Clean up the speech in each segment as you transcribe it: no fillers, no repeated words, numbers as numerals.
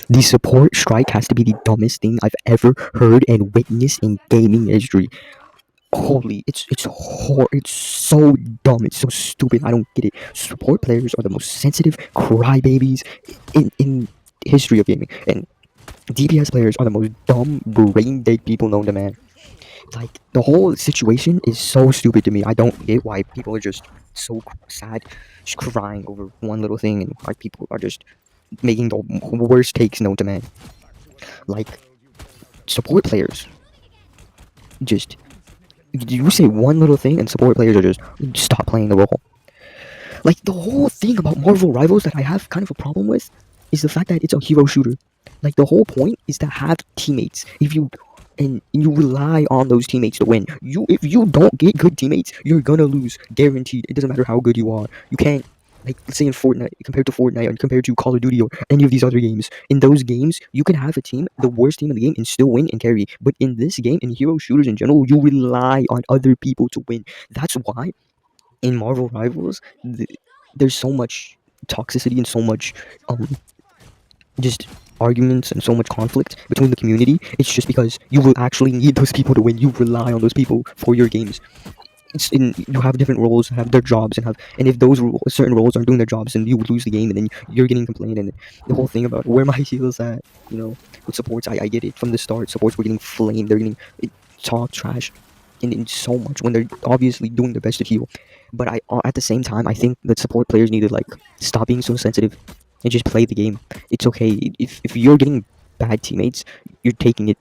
The support strike has to be the dumbest thing I've ever heard and witnessed in gaming history. Holy, it's so dumb. It's so stupid. I don't get it. Support players are the most sensitive crybabies in history of gaming, and DPS players are the most dumb, brain dead people known to man. Like the whole situation is so stupid to me. I don't get why people are just so sad, just crying over one little thing, and why people are just making the worst takes known to man. Like support players, just you say one little thing, and support players are just stop playing the role. Like the whole thing about Marvel Rivals that I have kind of a problem with is the fact that it's a hero shooter. Like the whole point is to have teammates. If you and you rely on those teammates to win. If you don't get good teammates, you're gonna lose, guaranteed. It doesn't matter how good you are. You can't like let's say in Fortnite compared to Fortnite or compared to Call of Duty or any of these other games. In those games, you can have a team, the worst team in the game, and still win and carry. But in this game, in hero shooters in general, you rely on other people to win. That's why in Marvel Rivals, there's so much toxicity and so much just arguments and so much conflict between the community. It's just because you will actually need those people to win. You rely on those people for your games. You have different roles, have their jobs, and if those certain roles aren't doing their jobs, then you lose the game, and then you're getting complained. And the whole thing about where my heels at, with supports, I get it from the start. Supports were getting flamed. They're getting talk trash, and so much when they're obviously doing their best to heal. But at the same time, I think that support players need to like stop being so sensitive and just play the game. It's okay if you're getting bad teammates, you're taking it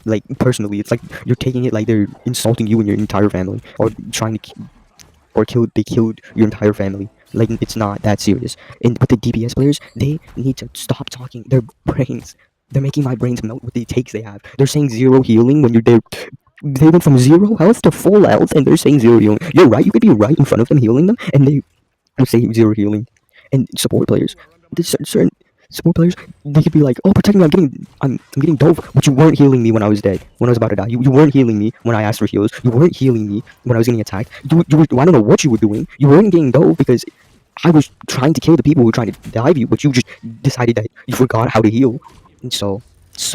like personally. It's like you're taking it like they're insulting you and your entire family, or trying to they killed your entire family. Like it's not that serious. And with the DPS players, they need to stop talking. Their brains, they're making my brains melt with the takes they have. They're saying zero healing when you're there. They went from zero health to full health, and they're saying zero healing. You're right. You could be right in front of them healing them, and they say zero healing. And support players, there's certain support players, they could be like, "Oh, protect me! I'm getting dove," but you weren't healing me when I was dead, when I was about to die. You weren't healing me when I asked for heals. You weren't healing me when I was getting attacked. I don't know what you were doing. You weren't getting dove because I was trying to kill the people who were trying to dive you, but you just decided that you forgot how to heal. And so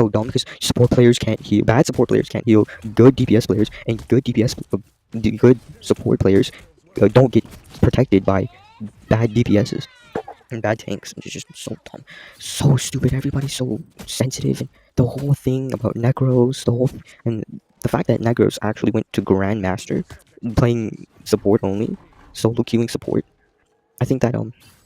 dumb because support players can't heal. Bad support players can't heal. Good DPS players and good support players don't get protected by bad DPSs and bad tanks. It's just so dumb, so stupid. Everybody's so sensitive, and the whole thing about Necros, and the fact that Necros actually went to Grandmaster, playing support only, solo queuing support. I think that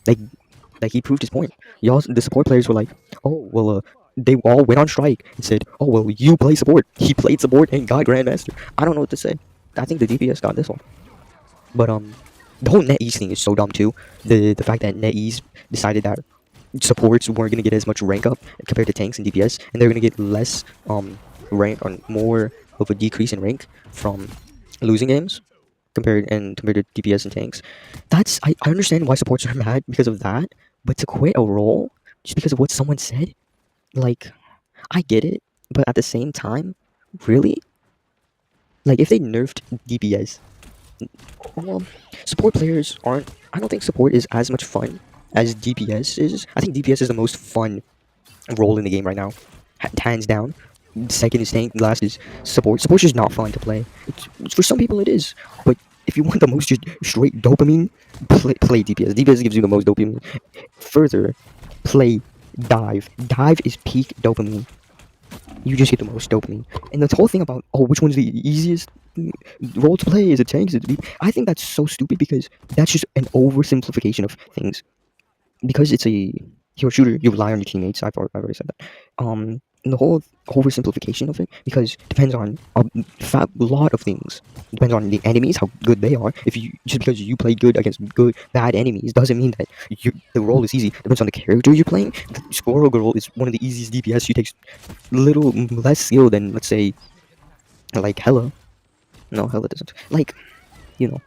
like he proved his point. Y'all, the support players were like, oh well, they all went on strike and said, oh well, you play support. He played support and got Grandmaster. I don't know what to say. I think the DPS got this one, but the whole NetEase thing is so dumb too. The fact that NetEase decided that supports weren't gonna get as much rank up compared to tanks and DPS, and they're gonna get less rank on more of a decrease in rank from losing games compared to DPS and tanks. I understand why supports are mad because of that, but to quit a role just because of what someone said, like I get it, but at the same time, really, like if they nerfed DPS, well, support players aren't. I don't think support is as much fun as DPS is. I think DPS is the most fun role in the game right now, hands down. Second is tank, last is support. Support's just not fun to play. For some people it is, but if you want the most just straight dopamine, play DPS. DPS gives you the most dopamine. Further, play dive. Dive is peak dopamine. You just get the most dopamine. And the whole thing about, oh, which one's the easiest role to play? Is it tank? Is it deep? I think that's so stupid because that's just an oversimplification of things. Because it's a hero shooter, you rely on your teammates. I've already said that. And the whole oversimplification of it, because it depends on a lot of things. It depends on the enemies, how good they are. If you just because you play good against bad enemies doesn't mean that the role is easy. It depends on the character you're playing. The Squirrel Girl is one of the easiest DPS. She takes little less skill than, let's say, like Hella. No, Hella doesn't. Like, you know,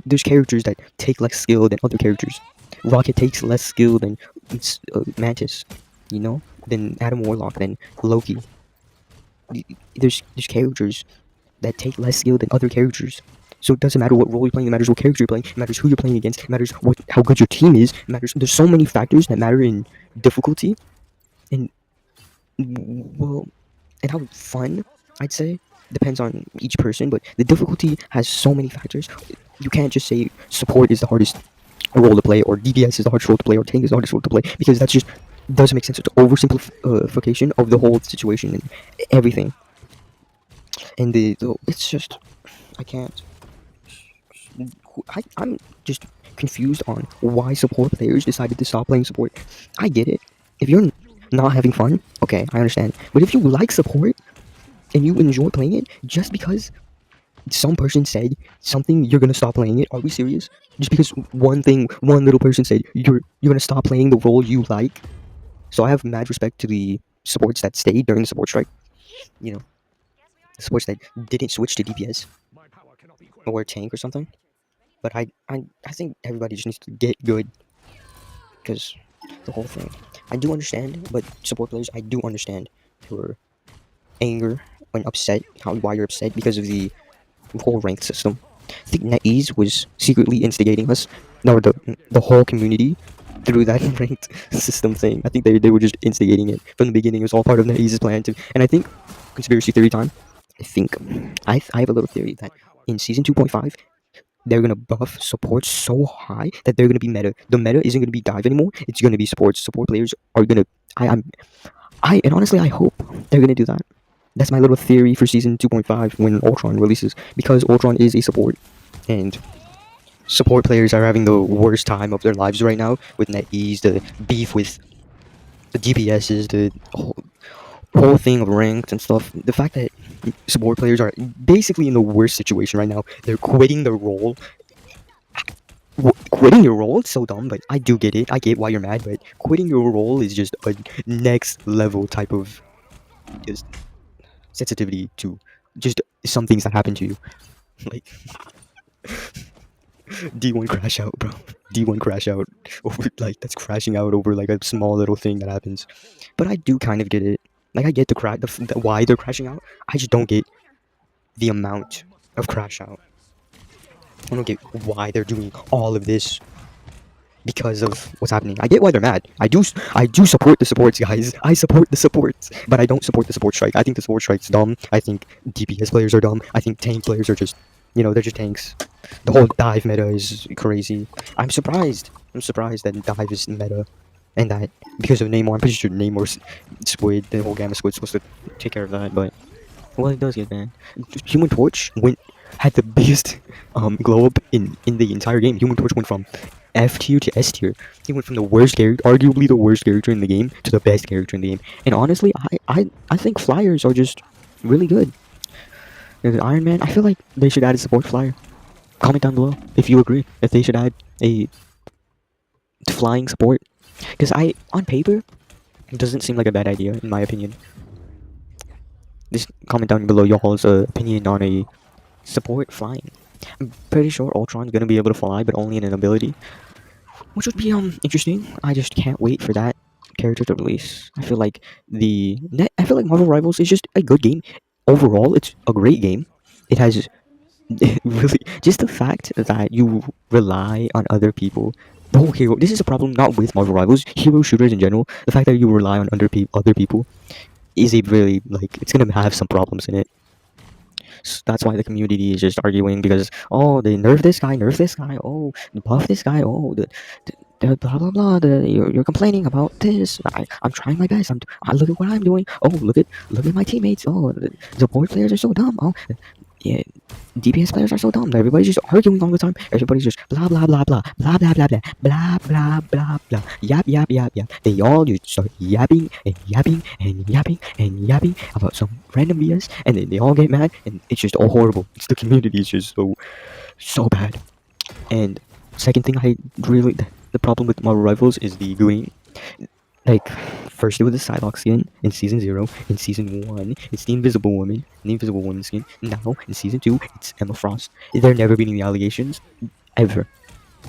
there's characters that take less skill than other characters. Rocket takes less skill than Mantis, than Adam Warlock, than Loki. There's characters that take less skill than other characters. So it doesn't matter what role you're playing. It matters what character you're playing. It matters who you're playing against. It matters how good your team is. It matters. There's so many factors that matter in difficulty, and Well, and how fun, I'd say, depends on each person, but the difficulty has so many factors. You can't just say support is the hardest role to play, or DPS is the hardest role to play, or tank is the hardest role to play, because that's just doesn't make sense. It's oversimplification of the whole situation and everything. And it's just, I can't. I'm just confused on why support players decided to stop playing support. I get it. If you're not having fun, okay, I understand. But if you like support and you enjoy playing it, just because some person said something, you're gonna stop playing it? Are we serious? Just because one little person said you're gonna stop playing the role you like? So I have mad respect to the supports that stayed during the support strike. You know, the supports that didn't switch to DPS or tank or something. But I think everybody just needs to get good, because the whole thing. I do understand, but support players, I do understand your anger when upset, how why you're upset because of the whole ranked system. I think NetEase was secretly instigating us, no, the whole community, through that ranked system thing. I think they were just instigating it from the beginning. It was all part of NetEase's plan too. And I think conspiracy theory time. I think I have a little theory that in season 2.5 they're gonna buff support so high that they're gonna be meta. The meta isn't gonna be dive anymore. It's gonna be support. Support players are gonna. And honestly I hope they're gonna do that. That's my little theory for season 2.5 when Ultron releases, because Ultron is a support, and support players are having the worst time of their lives right now with NetEase, the beef with the DPSs, the whole thing of ranked and stuff. The fact that support players are basically in the worst situation right now. They're quitting their role. Quitting your role is so dumb, but I do get it. I get why you're mad, but quitting your role is just a next level type of just sensitivity to just some things that happen to you. Like D1 crash out, bro. D1 crash out over, like, that's crashing out over like a small little thing that happens. But I do kind of get it. Like I get the why they're crashing out. I just don't get the amount of crash out. I don't get why they're doing all of this because of what's happening. I get why they're mad. I do support the supports, guys. I support the supports, but I don't support the support strike. I think the support strike's dumb. I think DPS players are dumb. I think tank players are just, they're just tanks. The whole dive meta is crazy. I'm surprised. I'm surprised that dive is meta, and that because of Namor. I'm pretty sure Namor's Squid, the whole Gamma Squid's supposed to take care of that, but well, it does get banned. Human Torch had the biggest glow up in the entire game. Human Torch went from F tier to S tier. He went from the worst character, arguably the worst character in the game, to the best character in the game. And honestly, I think flyers are just really good. And Iron Man, I feel like they should add a support flyer. Comment down below if you agree. If they should add a flying support, because on paper, it doesn't seem like a bad idea in my opinion. Just comment down below y'all's opinion on a support flying. I'm pretty sure Ultron's gonna be able to fly, but only in an ability, which would be interesting. I just can't wait for that character to release. I feel like Marvel Rivals is just a good game. Overall, it's a great game. It has really just the fact that you rely on other people. The whole hero. This is a problem not with Marvel Rivals, hero shooters in general. The fact that you rely on other people is a really, like, it's gonna have some problems in it. That's why the community is just arguing because, oh, they nerf this guy, oh, buff this guy, oh, the blah blah blah. You're complaining about this. I'm trying my best. I look at what I'm doing. Oh, look at my teammates. Oh, the board players are so dumb. Oh, yeah, DPS players are so dumb. Everybody's just arguing all the time. Everybody's just blah blah blah blah blah blah blah blah blah blah blah blah yap yap yap yap. They all just start yapping and yapping and yapping and yapping about some random BS, and then they all get mad, and it's just all horrible. It's the community is just so bad. And second thing, the problem with Marvel Rivals is the green. Like, first it was the Psylocke skin in season 0. In season 1, it's the Invisible Woman, skin. Now, in season 2, it's Emma Frost. They're never beating the allegations. Ever.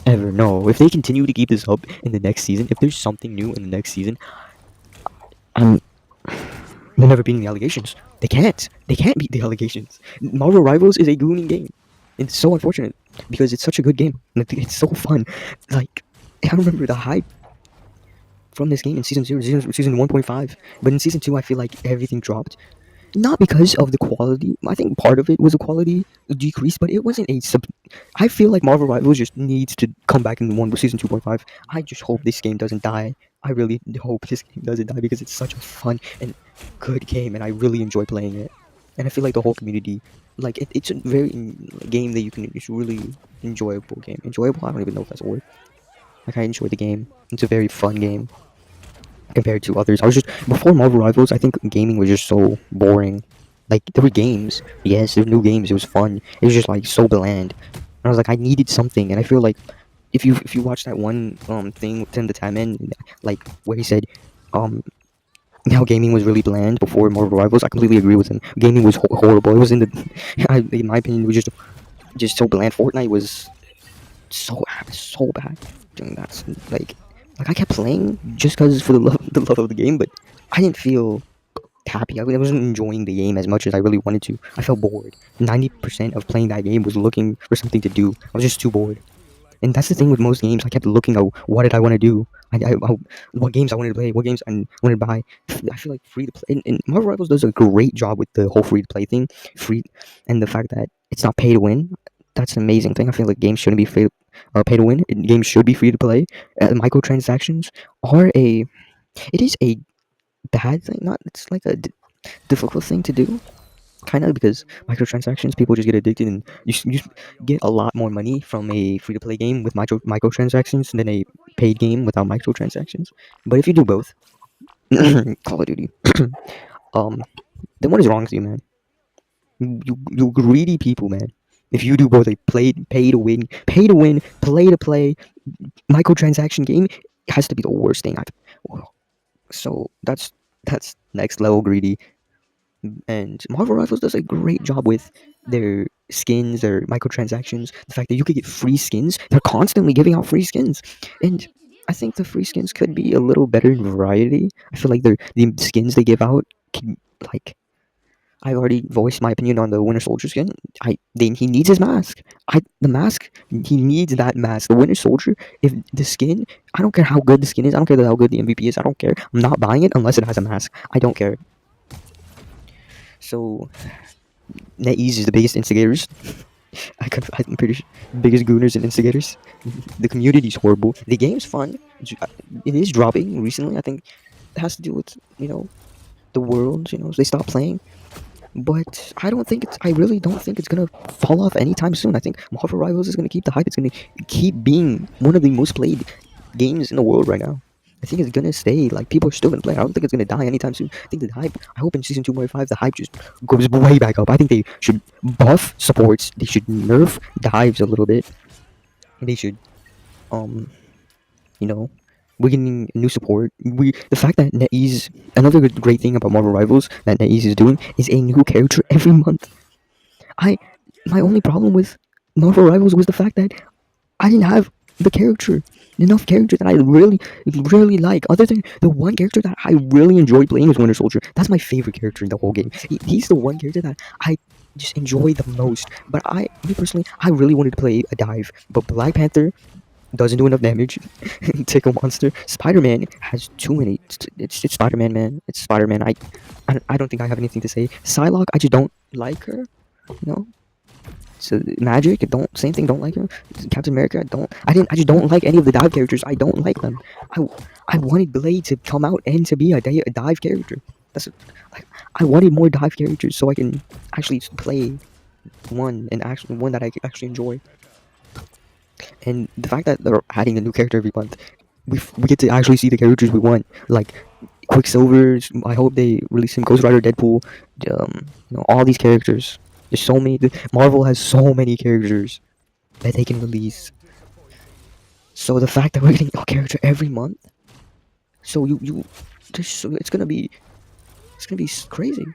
Ever. No. If they continue to keep this up in the next season, if there's something new in the next season, I'm... they're never beating the allegations. They can't. They can't beat the allegations. Marvel Rivals is a gooning game. It's so unfortunate, because it's such a good game. It's so fun. Like, I remember the hype from this game in season 0, season 1.5. But in season 2, I feel like everything dropped. Not because of the quality. I think part of it was a quality decrease, but it wasn't a sub. I feel like Marvel Rivals just needs to come back in one season 2.5. I just hope this game doesn't die. I really hope this game doesn't die because it's such a fun and good game, and I really enjoy playing it. And I feel like the whole community, like it's a very game that you can. It's really enjoyable game. Enjoyable. I don't even know if that's a word. Like I enjoy the game. It's a very fun game compared to others. I was just before Marvel Rivals. I think gaming was just so boring. Like there were games, yes, there were new games. It was fun. It was just like so bland. And I was like, I needed something. And I feel like if you watch that one thing with Tim the Tatman, like where he said, how gaming was really bland before Marvel Rivals. I completely agree with him. Gaming was horrible. It was in the, in my opinion, it was just so bland. Fortnite was so bad. Doing that, like I kept playing just because for the love of the game, but I didn't feel happy. I wasn't enjoying the game as much as I really wanted to. I felt bored. 90% of playing that game was looking for something to do. I was just too bored. And that's the thing with most games. I kept looking at what did I want to do. What games I wanted to play. What games I wanted to buy. I feel like free to play. And Marvel Rivals does a great job with the whole free to play thing. Free, and the fact that it's not pay to win. That's an amazing thing. I feel like games shouldn't be pay to win. Games should be free to play. Microtransactions are a. It is a bad thing. Not. It's like a difficult thing to do, kind of, because microtransactions, people just get addicted, and you get a lot more money from a free to play game with microtransactions than a paid game without microtransactions. But if you do both, Call of Duty, um, then what is wrong with you, man? You greedy people, man. If you do both a pay to win, play to play microtransaction game, it has to be the worst thing I've. So that's next level greedy. And Marvel Rivals does a great job with their skins, their microtransactions, the fact that you could get free skins. They're constantly giving out free skins, and I think the free skins could be a little better in variety. I feel like the skins they give out, like I've already voiced my opinion on the Winter Soldier skin. Then he needs his mask. The mask, he needs that mask. The Winter Soldier, if the skin, I don't care how good the skin is. I don't care how good the MVP is. I don't care. I'm not buying it unless it has a mask. I don't care. So NetEase is the biggest instigators. I'm pretty sure biggest gooners and instigators. The community's horrible. The game's fun. It is dropping recently. I think it has to do with the world. They stopped playing. But I don't think it's. I really don't think it's gonna fall off anytime soon. I think Marvel Rivals is gonna keep the hype. It's gonna keep being one of the most played games in the world right now. I think it's gonna stay. Like people are still gonna play. I don't think it's gonna die anytime soon. I think the hype. I hope in season 2.5 the hype just goes way back up. I think they should buff supports. They should nerf dives a little bit. They should, um, you know, we're getting new support. The fact that NetEase, another great thing about Marvel Rivals that NetEase is doing is a new character every month. I My only problem with Marvel Rivals was the fact that I didn't have the character, enough character that I really like. Other than the one character that I really enjoy playing is Winter Soldier. That's my favorite character in the whole game. He's the one character that I just enjoy the most. But me personally, I really wanted to play a dive, but Black Panther doesn't do enough damage. Tickle Monster, Spider-Man has too many. It's Spider-Man, man. It's Spider-Man. I don't think I have anything to say. Psylocke, I just don't like her. You know. So Magic, don't same thing. Don't like her. Captain America, I just don't like any of the dive characters. I don't like them. I wanted Blade to come out and to be a dive character. Like I wanted more dive characters so I can actually play one that I can actually enjoy. And the fact that they're adding a new character every month, we get to actually see the characters we want. Like Quicksilver. I hope they release him. Ghost Rider, Deadpool. All these characters. There's so many. Marvel has so many characters that they can release. So the fact that we're getting a character every month, so it's gonna be crazy.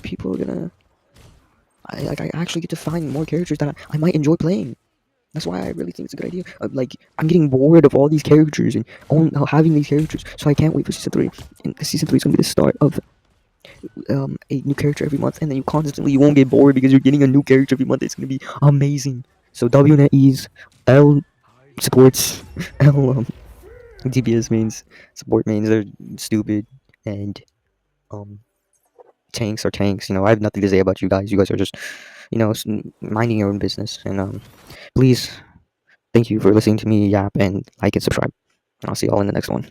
People are gonna. I actually get to find more characters that I might enjoy playing. That's why I really think it's a good idea. Like I'm getting bored of all these characters and having these characters, so I can't wait for season 3. And season 3 is gonna be the start of a new character every month, and then you won't get bored because you're getting a new character every month. It's gonna be amazing. So WNetEase, L supports, L DPS means support means they're stupid, and um tanks are tanks. I have nothing to say about you guys. You guys are just minding your own business. And please, thank you for listening to me yap, and like and subscribe. And I'll see y'all in the next one.